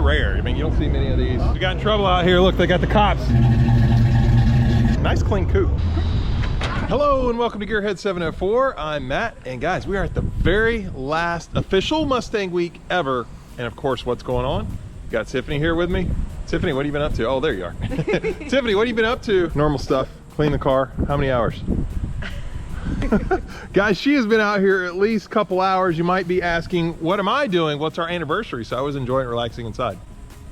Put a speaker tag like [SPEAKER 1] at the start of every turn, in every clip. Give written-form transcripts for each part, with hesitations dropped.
[SPEAKER 1] rare. I mean, you don't see many of these. We got in trouble out here. Look, they got the cops. Nice clean coupe. Hello and welcome to Gearhead 704. I'm Matt, and guys, we are at the very last official Mustang week ever. And of course, what's going on? Got Tiffany here with me. Tiffany, what have you been up to? Oh, there you are. Tiffany, what have you been up to? Normal stuff. Clean the car. How many hours? Guys, she has been out here at least a couple hours. You might be asking, what am I doing? What's our anniversary? So I was enjoying relaxing inside.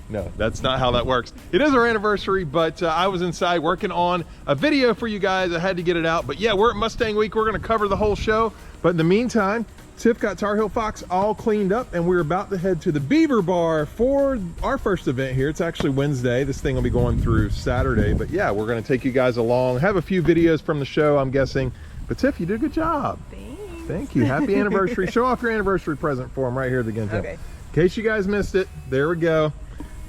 [SPEAKER 1] No, that's not how that works. It is our anniversary, but I was inside working on a video for you guys. I had to get it out. But yeah, we're at Mustang Week. We're going to cover the whole show. But in the meantime, Tiff got Tar Heel Fox all cleaned up, and we're about to head to the Beaver Bar for our first event here. It's actually Wednesday. This thing will be going through Saturday. But yeah, we're going to take you guys along. Have a few videos from the show, I'm guessing. But Tiff, you did a good job.
[SPEAKER 2] Thanks.
[SPEAKER 1] Thank you. Happy anniversary. Show off your anniversary present for them right here at the Ginto.
[SPEAKER 2] Okay.
[SPEAKER 1] In case you guys missed it, there we go.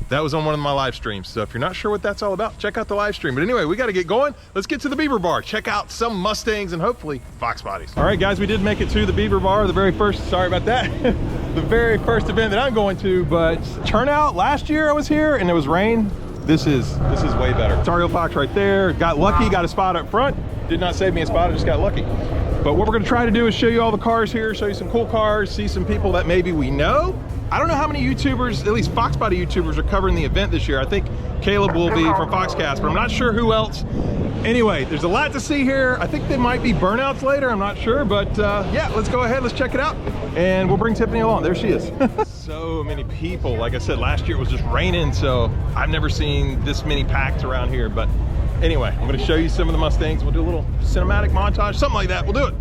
[SPEAKER 1] That was on one of my live streams. So if you're not sure what that's all about, check out the live stream. But anyway, we got to get going. Let's get to the Beaver Bar. Check out some Mustangs and hopefully fox bodies. All right, guys, we did make it to the Beaver Bar. The very first, sorry about that. The very first event that I'm going to, but turnout last year I was here and it was rain. This is way better. Tar Heel Fox right there. Got lucky, got a spot up front. Did not save me a spot, I just got lucky. But what we're gonna try to do is show you all the cars here, show you some cool cars, see some people that maybe we know. I don't know how many YouTubers, at least fox body YouTubers, are covering the event this year. I think Caleb will be from Foxcast, but I'm not sure who else. Anyway, there's a lot to see here. I think there might be burnouts later, I'm not sure, but yeah, let's go ahead, let's check it out. And we'll bring Tiffany along, there she is. So many people, like I said, last year it was just raining, so I've never seen this many packed around here, but anyway, I'm gonna show you some of the Mustangs. We'll do a little cinematic montage, something like that, we'll do it.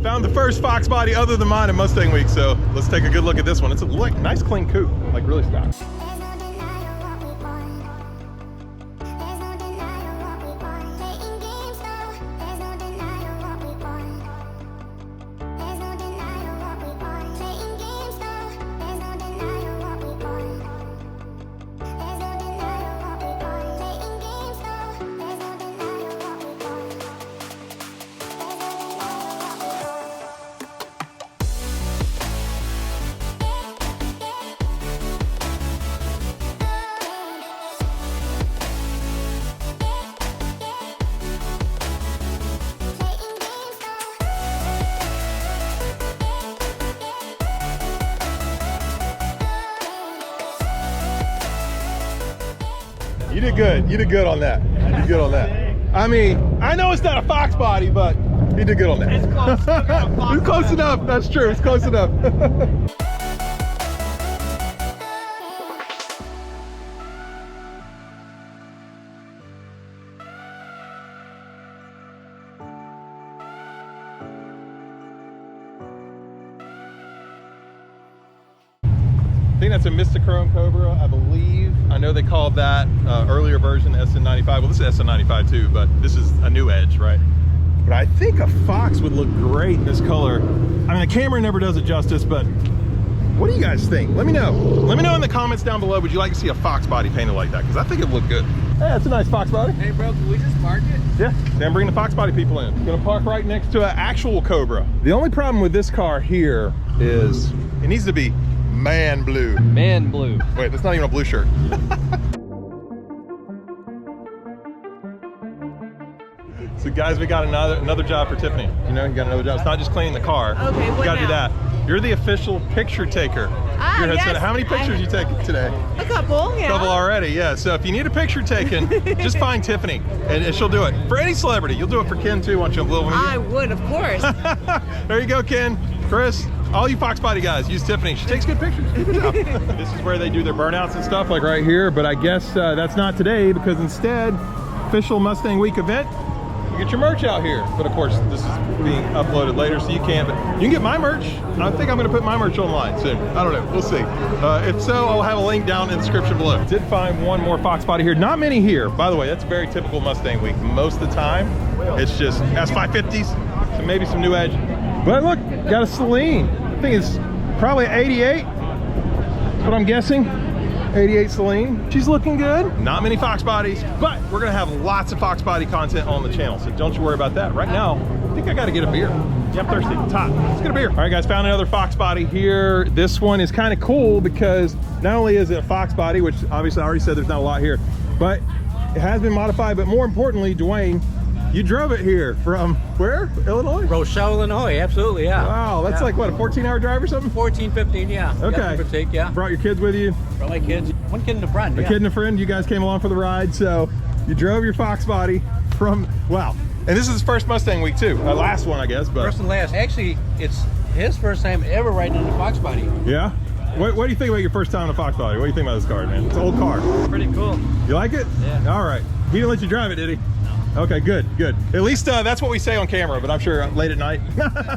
[SPEAKER 1] Found the first fox body other than mine in Mustang Week, so let's take a good look at this one. It's a nice clean coupe, like really stock. You did good. You did good on that. You did good on that. I mean, I know it's not a fox body, but you did good on that.
[SPEAKER 2] It's close.
[SPEAKER 1] It's close enough. That's true. It's close enough. I think that's a Mistachrome Cobra, I believe. I know they called that earlier version SN95. Well, this is SN95 too, but this is a new Edge, right? But I think a Fox would look great in this color. I mean, the camera never does it justice, but what do you guys think? Let me know. Let me know in the comments down below. Would you like to see a Fox body painted like that? Because I think it would look good. Hey, it's a nice Fox body.
[SPEAKER 2] Hey, bro, can we just park it?
[SPEAKER 1] Yeah, then bring the fox body people in. Gonna park right next to an actual Cobra. The only problem with this car here is it needs to be man blue.
[SPEAKER 3] Man blue.
[SPEAKER 1] Wait, that's not even a blue shirt. So guys, we got another job for Tiffany. You know, you got another job. It's not just cleaning the car.
[SPEAKER 2] Okay, what
[SPEAKER 1] You gotta do
[SPEAKER 2] now?
[SPEAKER 1] that. You're the official picture taker.
[SPEAKER 2] Yes,
[SPEAKER 1] How many pictures you take today?
[SPEAKER 2] A couple, yeah.
[SPEAKER 1] Couple already, yeah. So if you need a picture taken, just find Tiffany and she'll do it. For any celebrity. You'll do it for Ken too, won't you?
[SPEAKER 2] I would, of course.
[SPEAKER 1] There you go, Ken. Chris, all you fox body guys, use Tiffany. She takes good pictures. Good job. This is where they do their burnouts and stuff, like right here. But I guess that's not today, because instead, official Mustang Week event, you get your merch out here. But of course, this is being uploaded later, so you can't. But you can get my merch. I think I'm going to put my merch online soon. I don't know. We'll see. If so, I'll have a link down in the description below. Did find one more fox body here. Not many here. By the way, that's very typical Mustang Week. Most of the time, it's just S550s, so maybe some new Edge. But look, got a Celine. I think it's probably 88. That's what I'm guessing. 88 Celine. She's looking good. Not many Fox bodies, but we're gonna have lots of Fox body content on the channel, so don't you worry about that. Right now, I think I gotta get a beer. Yeah, I'm thirsty. Top. Let's get a beer. All right, guys, found another Fox body here. This one is kind of cool because not only is it a Fox body, which obviously I already said there's not a lot here, but it has been modified. But more importantly, Dwayne, you drove it here from where? Illinois?
[SPEAKER 3] Rochelle, Illinois, absolutely, yeah.
[SPEAKER 1] Wow, that's like what, a 14-hour drive or something?
[SPEAKER 3] 14, 15, yeah.
[SPEAKER 1] Okay.
[SPEAKER 3] Yeah, give or take, yeah.
[SPEAKER 1] Brought your kids with you?
[SPEAKER 3] Brought my kids. One kid and a friend,
[SPEAKER 1] A
[SPEAKER 3] yeah.
[SPEAKER 1] kid and a friend. You guys came along for the ride, so you drove your Fox body from, wow. And this is his first Mustang week too. Last one, I guess, but.
[SPEAKER 3] First and last. Actually, it's his first time ever riding in a Fox body.
[SPEAKER 1] Yeah? What do you think about your first time in a Fox body? What do you think about this car, man? It's an old car.
[SPEAKER 3] Pretty cool.
[SPEAKER 1] You like it?
[SPEAKER 3] Yeah.
[SPEAKER 1] All right. He didn't let you drive it, did he? No. Okay, good, good. At least that's what we say on camera, but I'm sure late at night.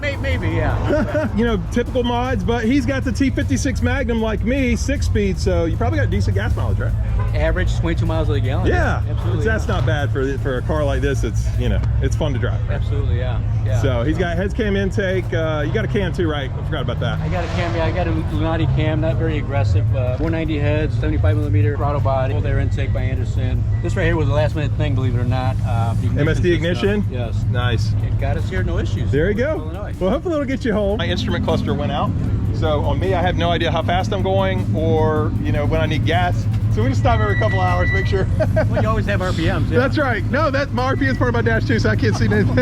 [SPEAKER 3] Maybe, yeah.
[SPEAKER 1] You know, typical mods, but he's got the T56 Magnum like me, 6-speed, so you probably got decent gas mileage, right?
[SPEAKER 3] Average 22 miles a gallon.
[SPEAKER 1] Yeah,
[SPEAKER 3] absolutely.
[SPEAKER 1] That's not bad for a car like this. It's, you know, it's fun to drive. Right?
[SPEAKER 3] Absolutely, yeah.
[SPEAKER 1] So he's got heads cam intake. You got a cam too, right? I forgot about that.
[SPEAKER 3] I got a cam, yeah. I got a Lunati cam, not very aggressive. 190 heads, 75mm throttle body, full air intake by Anderson. This right here was a last minute thing, believe it or not.
[SPEAKER 1] MSD ignition?
[SPEAKER 3] Yes.
[SPEAKER 1] Nice.
[SPEAKER 3] It got us here, no issues.
[SPEAKER 1] There you go.
[SPEAKER 3] Illinois.
[SPEAKER 1] Well, hopefully it'll get you home. My instrument cluster went out. So on me, I have no idea how fast I'm going or, you know, when I need gas. So we just stop every couple of hours, make sure.
[SPEAKER 3] Well, you always have RPMs, yeah.
[SPEAKER 1] That's right. No, my RPM is part of my dash too, so I can't see anything.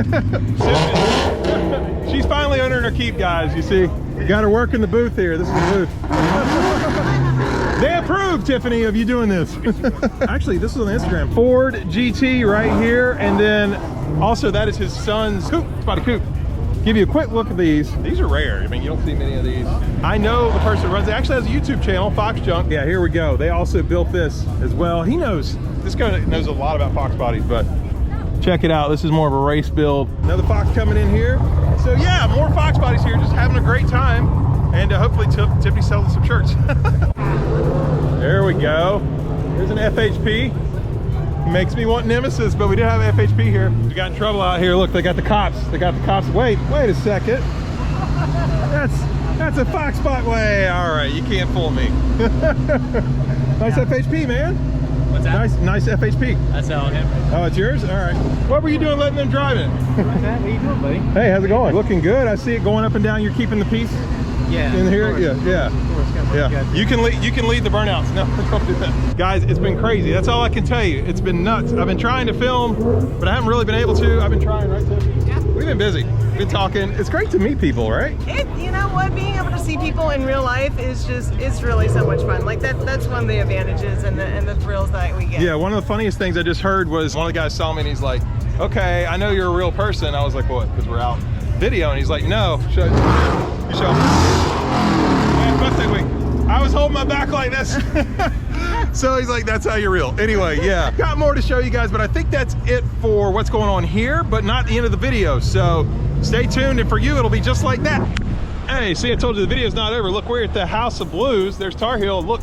[SPEAKER 1] She's finally earning her keep, guys. You see, got her working the booth here. This is the booth. They approve, Tiffany, of you doing this. Actually, this is on Instagram. Ford GT right here, and then also that is his son's coupe. It's about a coupe. Give you a quick look at these. These are rare. I mean, you don't see many of these. I know the person who runs it actually has a YouTube channel, Fox Junk. Yeah, here we go. They also built this as well. He knows, this guy knows a lot about Fox bodies, but check it out. This is more of a race build. Another Fox coming in here. So yeah, more Fox bodies here, just having a great time. And hopefully Tiffany sells some shirts. There we go. Here's an FHP. Makes me want Nemesis, but we do have FHP here. We got in trouble out here. Look, they got the cops. They got the cops. Wait a second. That's a Fox spot way. All right, you can't fool me. Nice FHP, man.
[SPEAKER 3] What's that?
[SPEAKER 1] Nice FHP.
[SPEAKER 3] That's all him.
[SPEAKER 1] Oh, it's yours? All right. What were you doing letting them drive it?
[SPEAKER 3] What's that? How you doing, buddy?
[SPEAKER 1] Hey, how's it going? Looking good. I see it going up and down. You're keeping the peace
[SPEAKER 3] Yeah.
[SPEAKER 1] in here? Yeah.
[SPEAKER 3] Yeah.
[SPEAKER 1] You can lead the burnouts. No, don't do that. Guys, it's been crazy. That's all I can tell you. It's been nuts. I've been trying to film, but I haven't really been able to. I've been trying, right, Tiff?
[SPEAKER 2] Yeah.
[SPEAKER 1] We've been busy. We've been talking. It's great to meet people, right?
[SPEAKER 2] You know what? Being able to see people in real life is it's really so much fun. Like that's one of the advantages and the thrills that we get.
[SPEAKER 1] Yeah, one of the funniest things I just heard was one of the guys saw me and he's like, okay, I know you're a real person. I was like, what? Because we're out video. And he's like, no, you show me. Man, Mustang week. I was holding my back like this. So he's like, that's how you're real. Anyway, yeah. Got more to show you guys, but I think that's it for what's going on here, but not the end of the video. So stay tuned, and for you, it'll be just like that. Hey, see, I told you the video's not over. Look, we're at the House of Blues. There's Tar Heel. Look,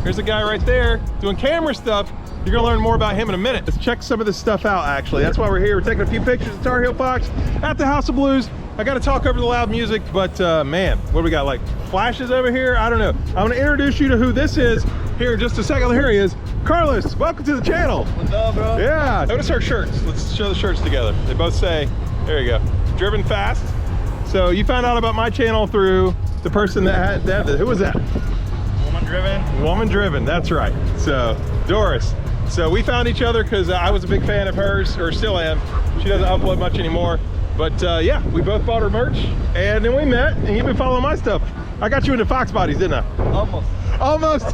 [SPEAKER 1] there's a guy right there doing camera stuff. You're gonna learn more about him in a minute. Let's check some of this stuff out, actually. That's why we're here. We're taking a few pictures of Tar Heel Fox at the House of Blues. I gotta talk over the loud music, but man, what do we got, like flashes over here? I don't know. I'm gonna introduce you to who this is here in just a second. Here he is. Carlos, welcome to the channel.
[SPEAKER 3] What's up, bro?
[SPEAKER 1] Yeah, notice our shirts. Let's show the shirts together. They both say, there you go, driven fast. So you found out about my channel through the person that had that. Who was that?
[SPEAKER 3] Woman driven.
[SPEAKER 1] Woman driven, that's right. So Doris. So we found each other because I was a big fan of hers, or still am. She doesn't upload much anymore. But yeah, we both bought her merch, and then we met, and you've been following my stuff. I got you into Fox bodies, didn't I?
[SPEAKER 3] Almost.
[SPEAKER 1] Almost.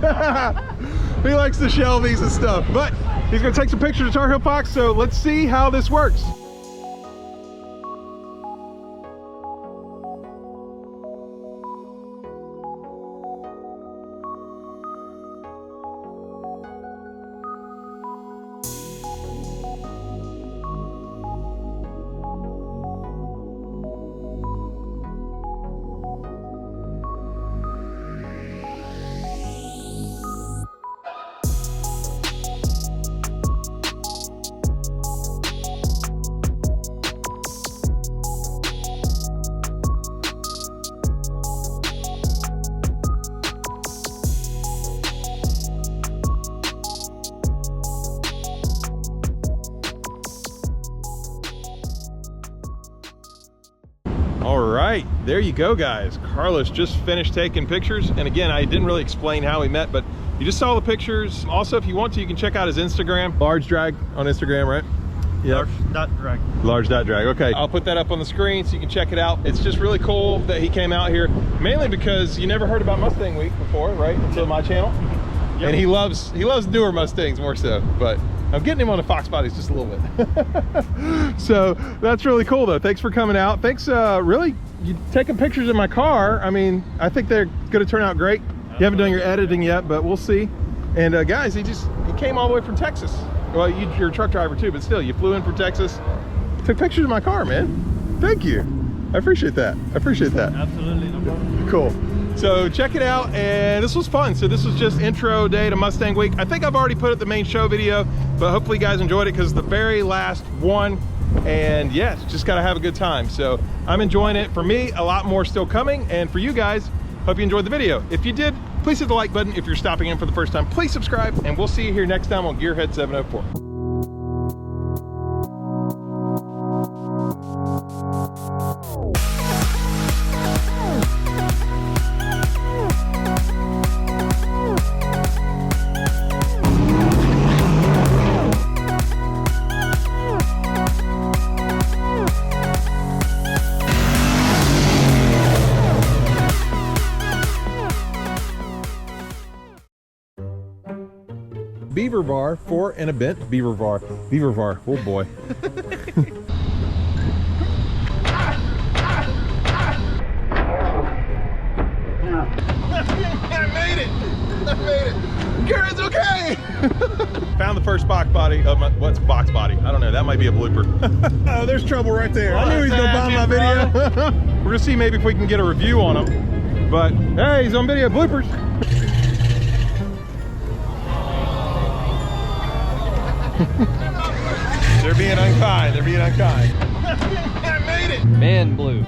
[SPEAKER 1] He likes the Shelby's and stuff. But he's gonna take some pictures of Tar Heel Fox, so let's see how this works. All right, there you go, guys. Carlos just finished taking pictures. And again, I didn't really explain how we met, but you just saw the pictures. Also, if you want to, you can check out his Instagram. Large Drag on Instagram, right? Yeah.
[SPEAKER 4] Large.drag.
[SPEAKER 1] Large.drag. Okay, I'll put that up on the screen so you can check it out. It's just really cool that he came out here, mainly because you never heard about Mustang Week before, right? Until my channel. Yep. And he loves newer Mustangs more so, but I'm getting him on the fox bodies just a little bit. So that's really cool though. Thanks for coming out. Thanks, really, you taking pictures of my car. I mean, I think they're gonna turn out great. You haven't done your editing yet, but we'll see. And guys, he came all the way from Texas. Well, you're a truck driver too, but still, you flew in from Texas, took pictures of my car, man. Thank you. I appreciate that. I appreciate that.
[SPEAKER 4] Absolutely, no problem.
[SPEAKER 1] Cool. So check it out, and this was fun. So this was just intro day to Mustang Week. I think I've already put up the main show video, but hopefully you guys enjoyed it because it's the very last one. And yes, just gotta have a good time. So I'm enjoying it. For me, a lot more still coming. And for you guys, hope you enjoyed the video. If you did, please hit the like button. If you're stopping in for the first time, please subscribe, and we'll see you here next time on Gearhead 704. Beaver Bar for an event. Beaver Bar. Beaver Bar. Oh boy. I made it. I made it. Garrett's okay. Found the first box body of my, what's box body? I don't know. That might be a blooper. Oh, there's trouble right there. I knew he was gonna bomb my video. We're gonna see maybe if we can get a review on him. But hey, he's on video. Bloopers. They're being unkind. They're being unkind. I made it.
[SPEAKER 3] Man blue.